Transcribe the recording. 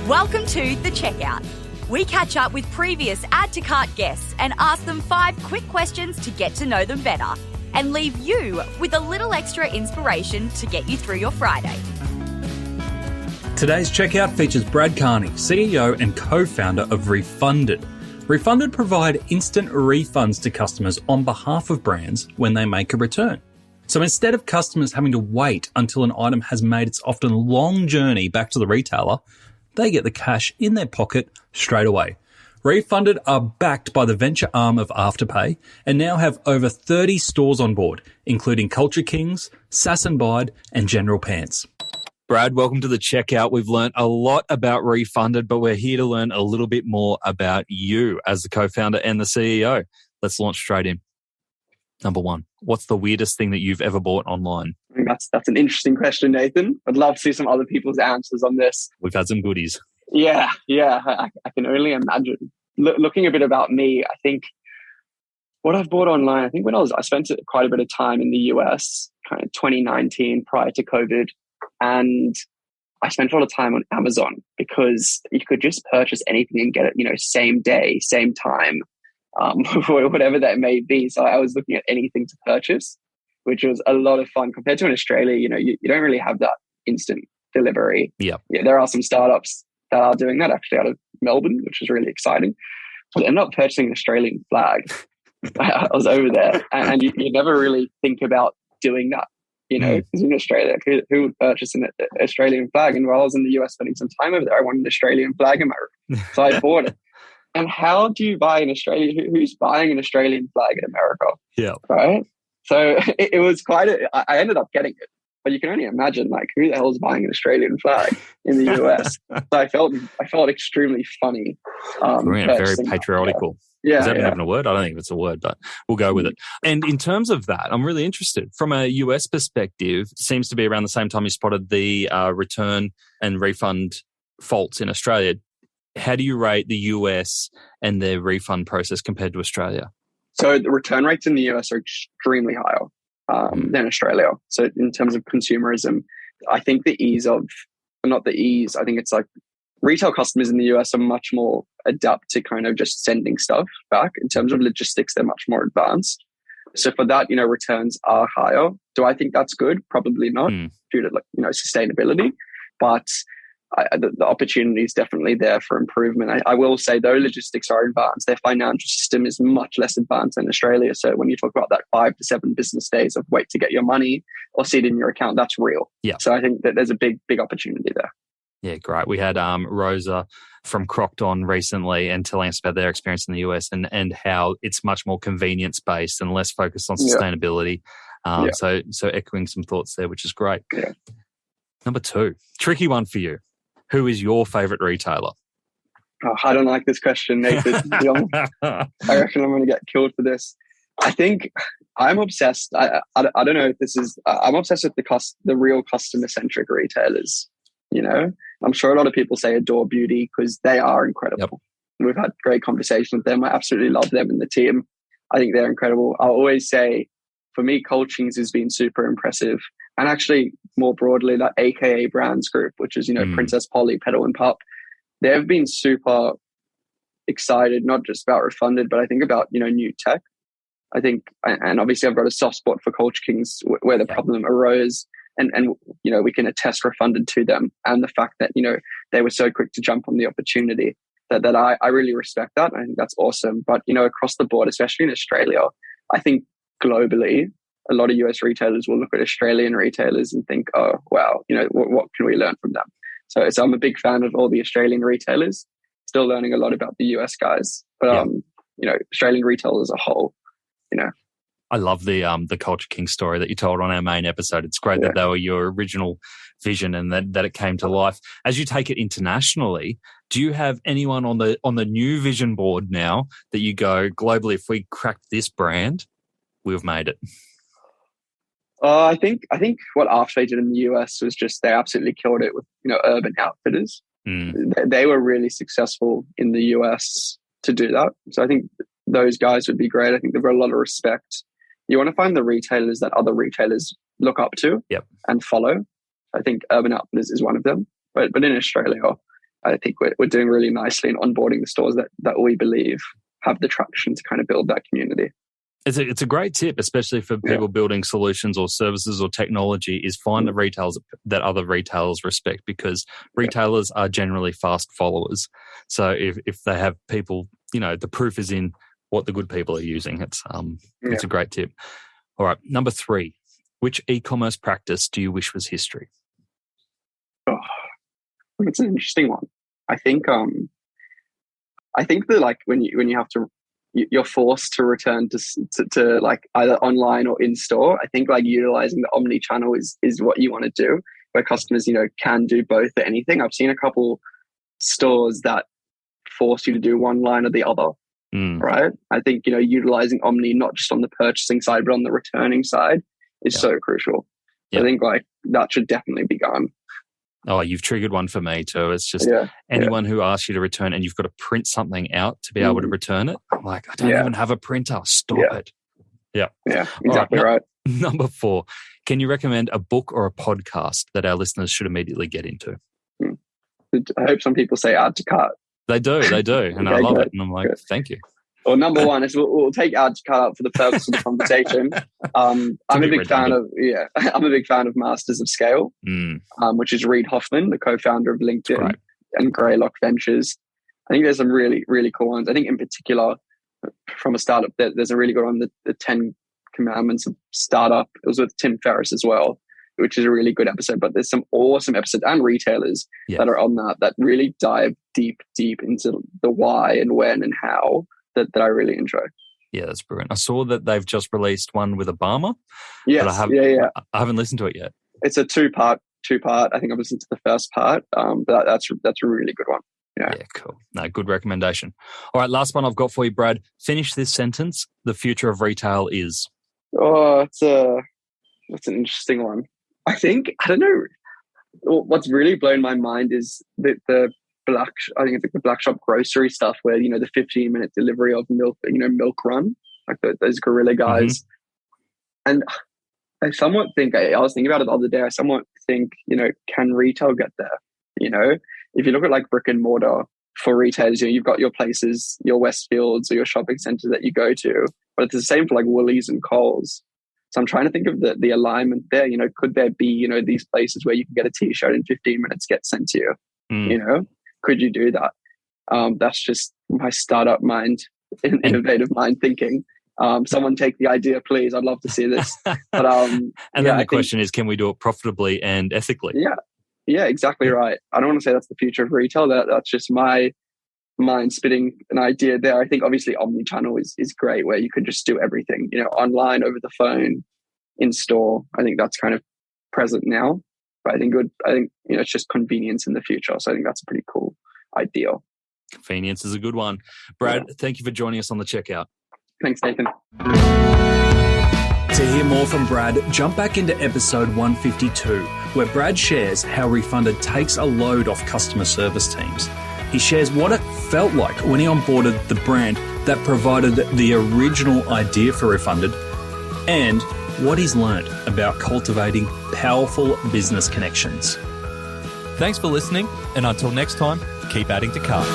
Welcome to The Checkout. We catch up with previous Add to Cart guests and ask them 5 quick questions to get to know them better and leave you with a little extra inspiration to get you through your Friday. Today's Checkout features Brad Karney, CEO and co-founder of Refundid. Refundid provide instant refunds to customers on behalf of brands when they make a return. So instead of customers having to wait until an item has made its often long journey back to the retailer, they get the cash in their pocket straight away. Refundid are backed by the venture arm of Afterpay and now have over 30 stores on board, including Culture Kings, Sass and Bide, and General Pants. Brad, welcome to The Checkout. We've learned a lot about Refundid, but we're here to learn a little bit more about you as the co-founder and the CEO. Let's launch straight in. Number 1, what's the weirdest thing that you've ever bought online? I think that's an interesting question, Nathan. I'd love to see some other people's answers on this. We've had some goodies. Yeah. I can only imagine. Looking a bit about me, I think what I've bought online, I think I spent quite a bit of time in the US, kind of 2019 prior to COVID. And I spent a lot of time on Amazon because you could just purchase anything and get it, same day, same time, whatever that may be. So I was looking at anything to purchase, which was a lot of fun compared to in Australia. You don't really have that instant delivery. Yeah, there are some startups that are doing that actually out of Melbourne, which is really exciting. But I ended up purchasing an Australian flag. I was over there, and you never really think about doing that. Because in Australia, who would purchase an Australian flag? And while I was in the US spending some time over there, I wanted an Australian flag in my room. So I bought it. And how do you buy an Australian? Who's buying an Australian flag in America? Yeah. Right? So it was I ended up getting it. But you can only imagine, who the hell is buying an Australian flag in the US? So I felt extremely funny. Very patriotical. Yeah, is that even a word? I don't think it's a word, but we'll go with it. And in terms of that, I'm really interested. From a US perspective, it seems to be around the same time you spotted the return and refund faults in Australia. How do you rate the US and their refund process compared to Australia? So the return rates in the US are extremely higher than Australia. So in terms of consumerism, I think I think it's retail customers in the US are much more adept to kind of just sending stuff back. In terms of logistics, they're much more advanced. So for that, returns are higher. Do I think that's good? Probably not due to sustainability. But the opportunity is definitely there for improvement. I will say, though, logistics are advanced. Their financial system is much less advanced than Australia. So when you talk about that 5 to 7 business days of wait to get your money or see it in your account, that's real. Yeah. So I think that there's a big opportunity there. Yeah, great. We had Rosa from Crocked on recently and telling us about their experience in the US and how it's much more convenience-based and less focused on sustainability. So echoing some thoughts there, which is great. Yeah. Number 2, tricky one for you. Who is your favourite retailer? Oh, I don't like this question, Nathan. I reckon I'm going to get killed for this. I think I'm obsessed. I don't know if this is... I'm obsessed with the real customer-centric retailers. I'm sure a lot of people say Adore Beauty because they are incredible. Yep. We've had great conversations with them. I absolutely love them and the team. I think they're incredible. I'll always say, for me, Culture Kings has been super impressive. And actually, more broadly, that AKA Brands Group, which is, Princess Polly, Petal and Pup, they've been super excited, not just about Refundid, but I think about, new tech. I think, and obviously I've got a soft spot for Culture Kings where the problem arose. And we can attest Refundid to them, and the fact that they were so quick to jump on the opportunity that I really respect that. I think that's awesome. But across the board, especially in Australia, I think globally a lot of US retailers will look at Australian retailers and think, oh wow, what can we learn from them? So I'm a big fan of all the Australian retailers. Still learning a lot about the US guys, but Australian retail as a whole, I love the Culture King story that you told on our main episode. It's great that they were your original vision and that it came to life. As you take it internationally, do you have anyone on the new vision board now that you go globally? If we crack this brand, we've made it. I think what Afterpay did in the US was just they absolutely killed it with Urban Outfitters. They were really successful in the US to do that. So I think those guys would be great. I think they've got a lot of respect. You want to find the retailers that other retailers look up to and follow. I think Urban Outfitters is one of them. But in Australia, I think we're doing really nicely in onboarding the stores that we believe have the traction to kind of build that community. It's a great tip, especially for people building solutions or services or technology, is find the retailers that other retailers respect, because retailers are generally fast followers. So if they have people, the proof is in what the good people are using. It's a great tip. All right, number 3, which e-commerce practice do you wish was history? Oh, it's an interesting one. I think that like when you have to, you're forced to return to like either online or in store. I think like utilizing the omni-channel is what you want to do, where customers, can do both or anything. I've seen a couple stores that force you to do one line or the other, right? I think, utilizing omni, not just on the purchasing side, but on the returning side is so crucial. I think like that should definitely be gone. Oh, you've triggered one for me too. It's just anyone who asks you to return and you've got to print something out to be able to return it. Like, I don't even have a printer. Stop it. Yeah. Yeah, exactly right. Number 4, can you recommend a book or a podcast that our listeners should immediately get into? I hope some people say add to cart. They do. And I love it. And I'm like, thank you. Well, number 1 is we'll take add to cart for the purpose of the conversation. I'm a big fan of Masters of Scale, which is Reid Hoffman, the co-founder of LinkedIn and Greylock Ventures. I think there's some really, really cool ones. I think in particular from a startup, there's a really good one, the 10 Commandments of Startup. It was with Tim Ferriss as well, which is a really good episode. But there's some awesome episodes and retailers that are on that really dive deep into the why and when and how that I really enjoy. Yeah, that's brilliant. I saw that they've just released one with Obama. Yes, but I haven't listened to it yet. It's a two-part. I think I've listened to the first part, but that's a really good one. Yeah, cool. No, good recommendation. All right, last one I've got for you, Brad. Finish this sentence. The future of retail is? Oh, that's an interesting one. I don't know. What's really blown my mind is the I think it's like the Black Shop grocery stuff where, the 15-minute delivery of milk, Milk Run, like those guerrilla guys. And I somewhat think, I was thinking about it the other day, I somewhat think, can retail get there? If you look at like brick and mortar for retailers, you've got your places, your Westfields or your shopping centers that you go to, but it's the same for like Woolies and Coles. So I'm trying to think of the alignment there. Could there be, these places where you can get a t-shirt in 15 minutes, get sent to you, Could you do that? That's just my startup mind, innovative mind thinking. Someone take the idea, please. I'd love to see this. But and then the question is, can we do it profitably and ethically? Yeah, exactly right. I don't want to say that's the future of retail. That's just my mind spitting an idea there. I think obviously omni-channel is great, where you can just do everything, online, over the phone, in store. I think that's kind of present now. But I think it's just convenience in the future. So I think that's a pretty cool ideal. Convenience is a good one. Brad, thank you for joining us on the checkout. Thanks, Nathan. To hear more from Brad, jump back into episode 152, where Brad shares how Refundid takes a load off customer service teams. He shares what it felt like when he onboarded the brand that provided the original idea for Refundid, and what he's learned about cultivating powerful business connections. Thanks for listening, and until next time, keep adding to cart.